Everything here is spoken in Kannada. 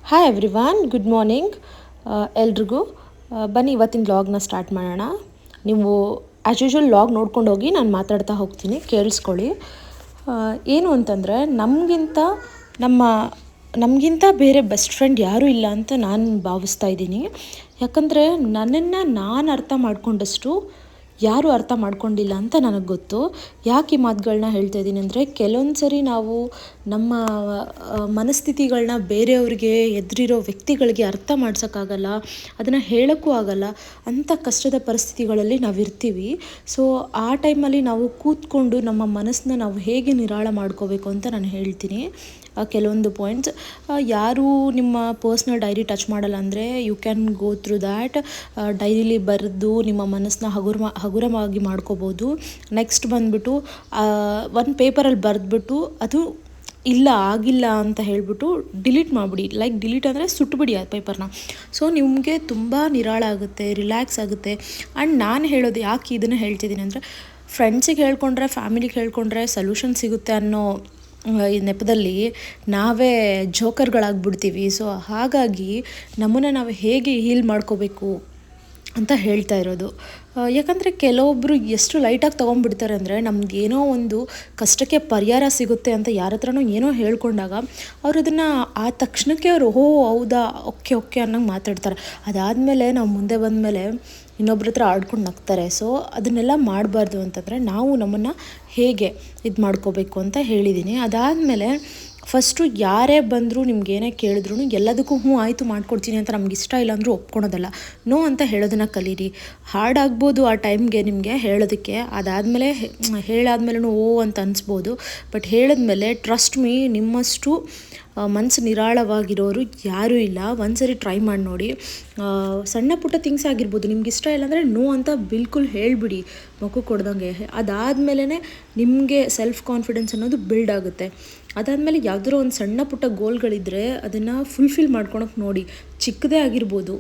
ಹಾಯ್ ಎವ್ರಿವಾನ್, ಗುಡ್ ಮಾರ್ನಿಂಗ್ ಎಲ್ರಿಗೂ. ಬನ್ನಿ ಇವತ್ತಿನ ವ್ಲಾಗ್ನ ಸ್ಟಾರ್ಟ್ ಮಾಡೋಣ. ನೀವು ಆ್ಯಸ್ ಯೂಶ್ವಲ್ ವ್ಲಾಗ್ ನೋಡ್ಕೊಂಡು ಹೋಗಿ, ನಾನು ಮಾತಾಡ್ತಾ ಹೋಗ್ತೀನಿ, ಕೇಳಿಸ್ಕೊಳ್ಳಿ. ಏನು ಅಂತಂದರೆ ನಮಗಿಂತ ಬೇರೆ ಬೆಸ್ಟ್ ಫ್ರೆಂಡ್ ಯಾರೂ ಇಲ್ಲ ಅಂತ ನಾನು ಭಾವಿಸ್ತಾ ಇದ್ದೀನಿ. ಯಾಕಂದರೆ ನನ್ನನ್ನು ನಾನು ಅರ್ಥ ಮಾಡ್ಕೊಂಡಷ್ಟು ಯಾರೂ ಅರ್ಥ ಮಾಡ್ಕೊಂಡಿಲ್ಲ ಅಂತ ನನಗೆ ಗೊತ್ತು. ಯಾಕೆ ಈ ಮಾತುಗಳನ್ನ ಹೇಳ್ತಾ ಇದ್ದೀನಿ ಅಂದರೆ, ಕೆಲವೊಂದು ಸರಿ ನಾವು ನಮ್ಮ ಮನಸ್ಥಿತಿಗಳನ್ನ ಬೇರೆಯವ್ರಿಗೆ, ಎದುರಿರೋ ವ್ಯಕ್ತಿಗಳಿಗೆ ಅರ್ಥ ಮಾಡ್ಸೋಕ್ಕಾಗಲ್ಲ, ಅದನ್ನು ಹೇಳೋಕ್ಕೂ ಆಗಲ್ಲ. ಅಂಥ ಕಷ್ಟದ ಪರಿಸ್ಥಿತಿಗಳಲ್ಲಿ ನಾವಿರ್ತೀವಿ. ಸೊ ಆ ಟೈಮಲ್ಲಿ ನಾವು ಕೂತ್ಕೊಂಡು ನಮ್ಮ ಮನಸ್ಸನ್ನ ನಾವು ಹೇಗೆ ನಿರಾಳ ಮಾಡ್ಕೋಬೇಕು ಅಂತ ನಾನು ಹೇಳ್ತೀನಿ. ಕೆಲವೊಂದು ಪಾಯಿಂಟ್ಸ್, ಯಾರೂ ನಿಮ್ಮ ಪರ್ಸ್ನಲ್ ಡೈರಿ ಟಚ್ ಮಾಡಲ್ಲ ಅಂದರೆ you can go through that. ಡೈರಿಲಿ ಬರೆದು ನಿಮ್ಮ ಮನಸ್ಸನ್ನ ಹಗುರವಾಗಿ ಮಾಡ್ಕೋಬೋದು. ನೆಕ್ಸ್ಟ್ ಬಂದುಬಿಟ್ಟು ಒಂದು ಪೇಪರಲ್ಲಿ ಬರೆದ್ಬಿಟ್ಟು ಅದು ಇಲ್ಲ ಆಗಿಲ್ಲ ಅಂತ ಹೇಳಿಬಿಟ್ಟು ಡಿಲೀಟ್ ಮಾಡಿಬಿಡಿ. ಲೈಕ್ ಡಿಲೀಟ್ ಅಂದರೆ ಸುಟ್ಟುಬಿಡಿ ಆ ಪೇಪರ್ನ. ಸೊ ನಿಮಗೆ ತುಂಬ ನಿರಾಳ ಆಗುತ್ತೆ, ರಿಲ್ಯಾಕ್ಸ್ ಆಗುತ್ತೆ. ಆ್ಯಂಡ್ ನಾನು ಹೇಳೋದು ಯಾಕೆ ಇದನ್ನು ಹೇಳ್ತಿದ್ದೀನಿ ಅಂದರೆ, ಫ್ರೆಂಡ್ಸಿಗೆ ಹೇಳ್ಕೊಂಡ್ರೆ, ಫ್ಯಾಮಿಲಿಗೆ ಹೇಳ್ಕೊಂಡ್ರೆ ಸೊಲ್ಯೂಷನ್ ಸಿಗುತ್ತೆ ಅನ್ನೋ ಈ ನೆಪದಲ್ಲಿ ನಾವೇ ಜೋಕರ್ಗಳಾಗ್ಬಿಡ್ತೀವಿ. ಸೊ ಹಾಗಾಗಿ ನಮ್ಮನ್ನು ನಾವು ಹೇಗೆ ಹೀಲ್ ಮಾಡ್ಕೋಬೇಕು ಅಂತ ಹೇಳ್ತಾ ಇರೋದು. ಯಾಕಂದರೆ ಕೆಲವೊಬ್ಬರು ಎಷ್ಟು ಲೈಟಾಗಿ ತೊಗೊಂಡ್ಬಿಡ್ತಾರೆ ಅಂದರೆ, ನಮ್ಗೆ ಏನೋ ಒಂದು ಕಷ್ಟಕ್ಕೆ ಪರಿಹಾರ ಸಿಗುತ್ತೆ ಅಂತ ಯಾರ ಹತ್ರನೋ ಏನೋ ಹೇಳ್ಕೊಂಡಾಗ ಅವ್ರು ಅದನ್ನು ಆ ತಕ್ಷಣಕ್ಕೆ ಅವರು ಹೌದಾ, ಓಕೆ ಅನ್ನೋಂಗೆ ಮಾತಾಡ್ತಾರೆ. ಅದಾದಮೇಲೆ ನಾವು ಮುಂದೆ ಬಂದಮೇಲೆ ಇನ್ನೊಬ್ರ ಹತ್ರ ಆಡ್ಕೊಂಡು ನಗ್ತಾರೆ. ಸೊ ಅದನ್ನೆಲ್ಲ ಮಾಡಬಾರ್ದು ಅಂತಂದರೆ ನಾವು ನಮ್ಮನ್ನು ಹೇಗೆ ಇದು ಮಾಡ್ಕೋಬೇಕು ಅಂತ ಹೇಳಿದ್ದೀನಿ. ಅದಾದಮೇಲೆ ಫಸ್ಟು ಯಾರೇ ಬಂದರೂ, ನಿಮ್ಗೇನೇ ಕೇಳಿದ್ರು ಎಲ್ಲದಕ್ಕೂ ಹ್ಞೂ ಆಯಿತು ಮಾಡ್ಕೊಡ್ತೀನಿ ಅಂತ ನಮ್ಗೆ ಇಷ್ಟ ಇಲ್ಲ ಅಂದರೂ ಒಪ್ಕೊಳೋದಲ್ಲ. ನೋ ಅಂತ ಹೇಳೋದನ್ನು ಕಲೀರಿ. ಹಾರ್ಡಾಗ್ಬೋದು ಆ ಟೈಮ್ಗೆ ನಿಮಗೆ ಹೇಳೋದಕ್ಕೆ. ಅದಾದಮೇಲೆ ಹೇಳಾದ್ಮೇಲೂ ಓ ಅಂತ ಅನಿಸ್ಬೋದು. ಬಟ್ ಹೇಳಿದ್ಮೇಲೆ ಟ್ರಸ್ಟ್ ಮೀ, ನಿಮ್ಮಷ್ಟು ಮನಸ್ಸು ನಿರಾಳವಾಗಿರೋರು ಯಾರೂ ಇಲ್ಲ. ಒಂದ್ಸರಿ ಟ್ರೈ ಮಾಡಿ ನೋಡಿ. ಸಣ್ಣ ಪುಟ್ಟ ಥಿಂಗ್ಸ್ ಆಗಿರ್ಬೋದು, ನಿಮ್ಗೆ ಇಷ್ಟ ಇಲ್ಲ ಅಂದರೆ ನೋ ಅಂತ ಬಿಲ್ಕುಲ್ ಹೇಳಿಬಿಡಿ, ಮಗು ಕೊಡ್ದಂಗೆ. ಅದಾದಮೇಲೆ ನಿಮಗೆ ಸೆಲ್ಫ್ ಕಾನ್ಫಿಡೆನ್ಸ್ ಅನ್ನೋದು ಬಿಲ್ಡ್ ಆಗುತ್ತೆ. ಅದಾದಮೇಲೆ ಯಾವುದಾದ್ರೂ ಒಂದು ಸಣ್ಣ ಪುಟ್ಟ ಗೋಲ್ಗಳಿದ್ದರೆ ಅದನ್ನು ಫುಲ್ಫಿಲ್ ಮಾಡ್ಕೊಳಕ್ಕೆ ನೋಡಿ. ಚಿಕ್ಕದೇ ಆಗಿರ್ಬೋದು,